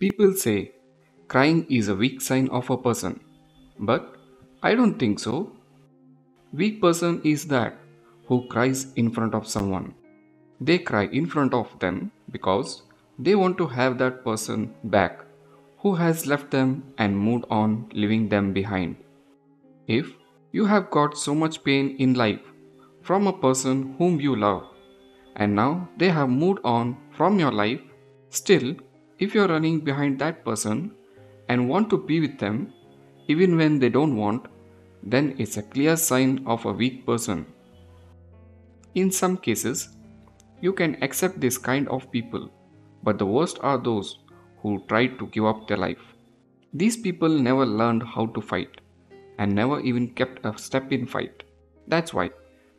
People say crying is a weak sign of a person, but I don't think so. Weak person is that who cries in front of someone. They cry in front of them because they want to have that person back who has left them and moved on, leaving them behind. If you have got so much pain in life from a person whom you love, and now they have moved on from your life, still, if you're running behind that person and want to be with them, even when they don't want, then it's a clear sign of a weak person. In some cases, you can accept this kind of people, but the worst are those who try to give up their life. These people never learned how to fight and never even kept a step in fight. That's why,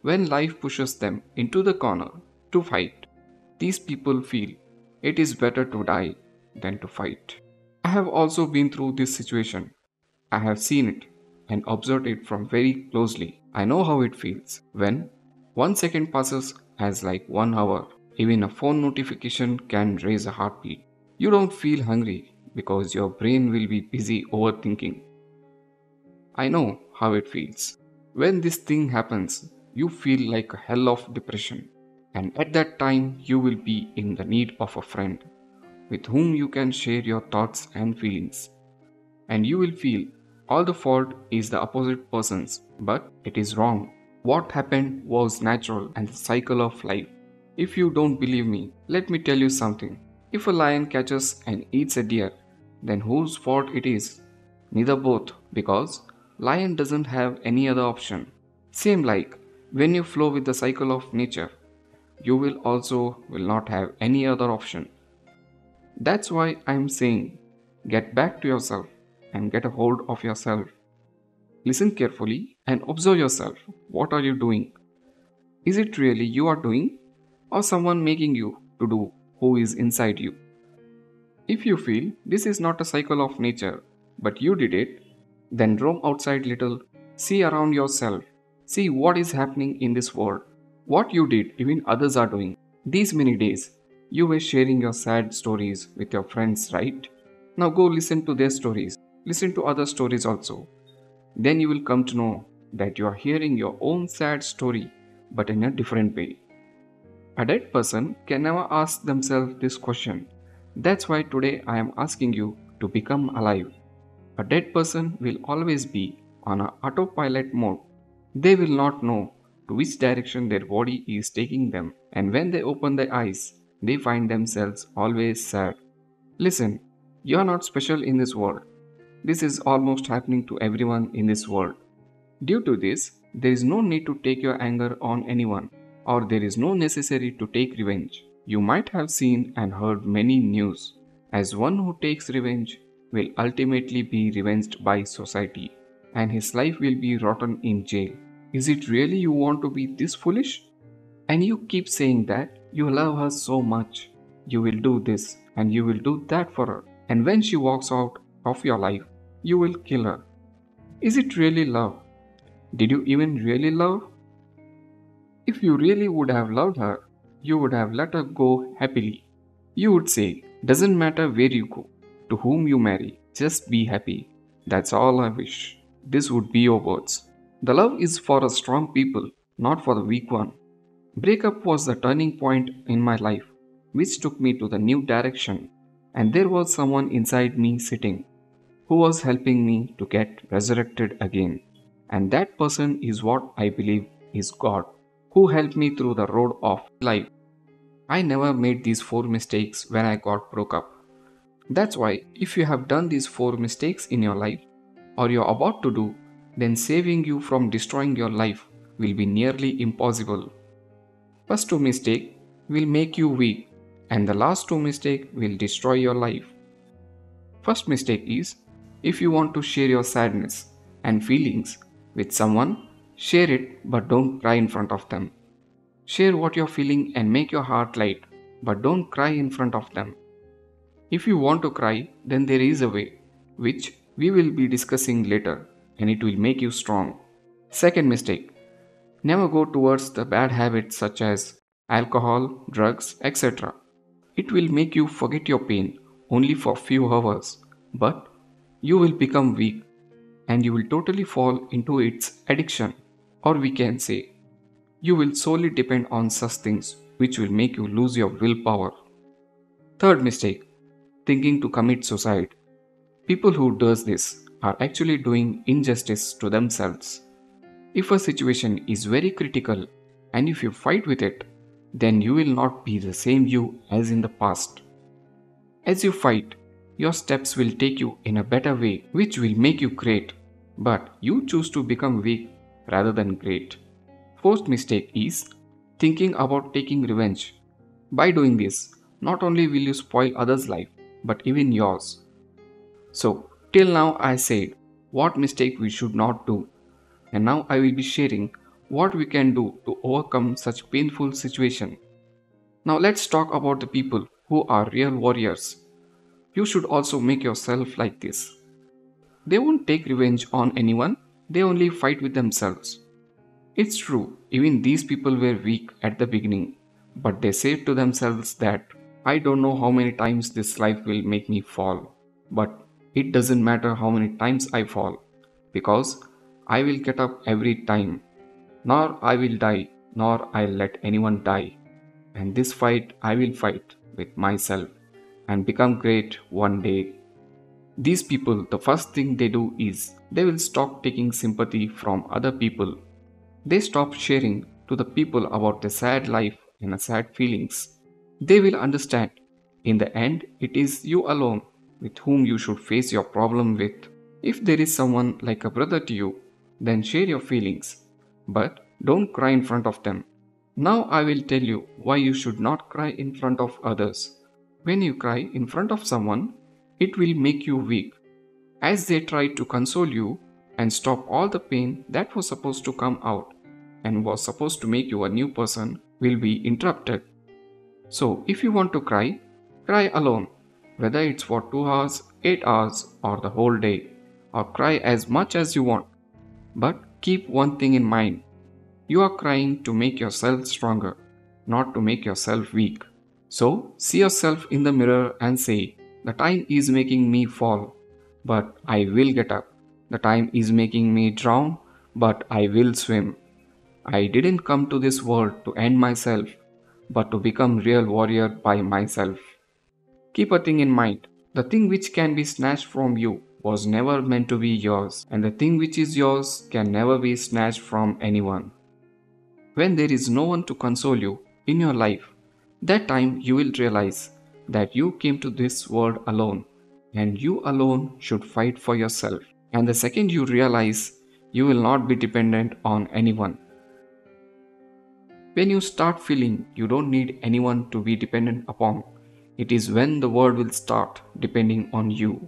when life pushes them into the corner to fight, these people feel it is better to die than to fight. I have also been through this situation. I have seen it and observed it from very closely. I know how it feels when 1 second passes as like 1 hour. Even a phone notification can raise a heartbeat. You don't feel hungry because your brain will be busy overthinking. I know how it feels. When this thing happens, you feel like a hell of depression. And at that time, you will be in the need of a friend with whom you can share your thoughts and feelings. And you will feel all the fault is the opposite person's, but it is wrong. What happened was natural and the cycle of life. If you don't believe me, let me tell you something. If a lion catches and eats a deer, then whose fault it is? Neither both, because lion doesn't have any other option. Same like when you flow with the cycle of nature, you will not have any other option. That's why I'm saying get back to yourself and get a hold of yourself. Listen carefully and observe yourself. What are you doing? Is it really you are doing or someone making you to do who is inside you? If you feel this is not a cycle of nature but you did it, then roam outside little, see around yourself, see what is happening in this world, what you did even others are doing. These many days you were sharing your sad stories with your friends, right? Now go listen to their stories. Listen to other stories also. Then you will come to know that you are hearing your own sad story but in a different way. A dead person can never ask themselves this question. That's why today I am asking you to become alive. A dead person will always be on a autopilot mode. They will not know to which direction their body is taking them, and when they open their eyes, they find themselves always sad. Listen, you are not special in this world. This is almost happening to everyone in this world. Due to this, there is no need to take your anger on anyone, or there is no necessary to take revenge. You might have seen and heard many news, as one who takes revenge will ultimately be revenged by society, and his life will be rotten in jail. Is it really you want to be this foolish? And you keep saying that you love her so much. You will do this and you will do that for her. And when she walks out of your life, you will kill her. Is it really love? Did you even really love? If you really would have loved her, you would have let her go happily. You would say, doesn't matter where you go, to whom you marry, just be happy. That's all I wish. This would be your words. The love is for a strong people, not for the weak one. Breakup was the turning point in my life, which took me to the new direction, and there was someone inside me sitting, who was helping me to get resurrected again. And that person is what I believe is God, who helped me through the road of life. I never made these 4 mistakes when I got broke up. That's why, if you have done these 4 mistakes in your life, or you're about to do, then saving you from destroying your life will be nearly impossible. First 2 mistakes will make you weak, and the last 2 mistakes will destroy your life. First mistake is if you want to share your sadness and feelings with someone, share it but don't cry in front of them. Share what you're feeling and make your heart light, but don't cry in front of them. If you want to cry, then there is a way, which we will be discussing later, and it will make you strong. Second mistake, never go towards the bad habits such as alcohol, drugs, etc. It will make you forget your pain only for few hours, but you will become weak and you will totally fall into its addiction. Or we can say, you will solely depend on such things which will make you lose your willpower. Third mistake, thinking to commit suicide. People who does this are actually doing injustice to themselves. If a situation is very critical and if you fight with it, then you will not be the same you as in the past. As you fight, your steps will take you in a better way which will make you great, but you choose to become weak rather than great. Fourth mistake is thinking about taking revenge. By doing this, not only will you spoil others' life, but even yours. So, till now I said what mistake we should not do, and now I will be sharing what we can do to overcome such painful situation. Now let's talk about the people who are real warriors. You should also make yourself like this. They won't take revenge on anyone, they only fight with themselves. It's true, even these people were weak at the beginning, but they said to themselves that I don't know how many times this life will make me fall, but it doesn't matter how many times I fall, because I will get up every time, nor I will die, nor I'll let anyone die. And this fight I will fight with myself and become great one day. These people, the first thing they do is they will stop taking sympathy from other people. They stop sharing to the people about their sad life and their sad feelings. They will understand in the end it is you alone with whom you should face your problem with. If there is someone like a brother to you, then share your feelings, but don't cry in front of them. Now I will tell you why you should not cry in front of others. When you cry in front of someone, it will make you weak, as they try to console you and stop all the pain that was supposed to come out and was supposed to make you a new person will be interrupted. So if you want to cry, cry alone, whether it's for 2 hours, 8 hours or the whole day, or cry as much as you want. But keep one thing in mind. You are crying to make yourself stronger, not to make yourself weak. So see yourself in the mirror and say, the time is making me fall, but I will get up. The time is making me drown, but I will swim. I didn't come to this world to end myself, but to become real warrior by myself. Keep a thing in mind. The thing which can be snatched from you was never meant to be yours, and the thing which is yours can never be snatched from anyone. When there is no one to console you in your life, that time you will realize that you came to this world alone, and you alone should fight for yourself. And the second you realize, you will not be dependent on anyone. When you start feeling you don't need anyone to be dependent upon, it is when the world will start depending on you.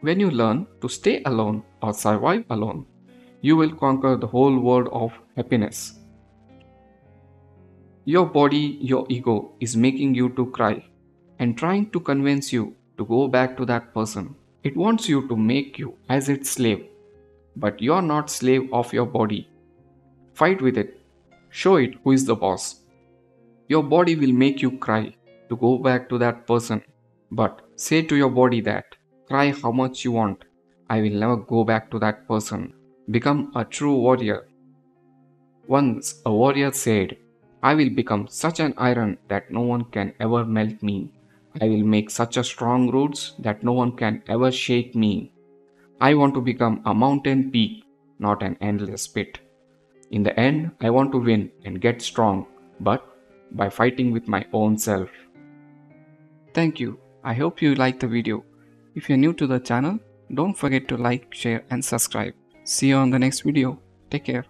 When you learn to stay alone or survive alone, you will conquer the whole world of happiness. Your body, your ego is making you to cry and trying to convince you to go back to that person. It wants you to make you as its slave, but you are not slave of your body. Fight with it. Show it who is the boss. Your body will make you cry to go back to that person, but say to your body that cry how much you want. I will never go back to that person. Become a true warrior. Once a warrior said, I will become such an iron that no one can ever melt me. I will make such a strong roots that no one can ever shake me. I want to become a mountain peak, not an endless pit. In the end, I want to win and get strong, but by fighting with my own self. Thank you. I hope you liked the video. If you're new to the channel, don't forget to like, share and subscribe. See you on the next video. Take care.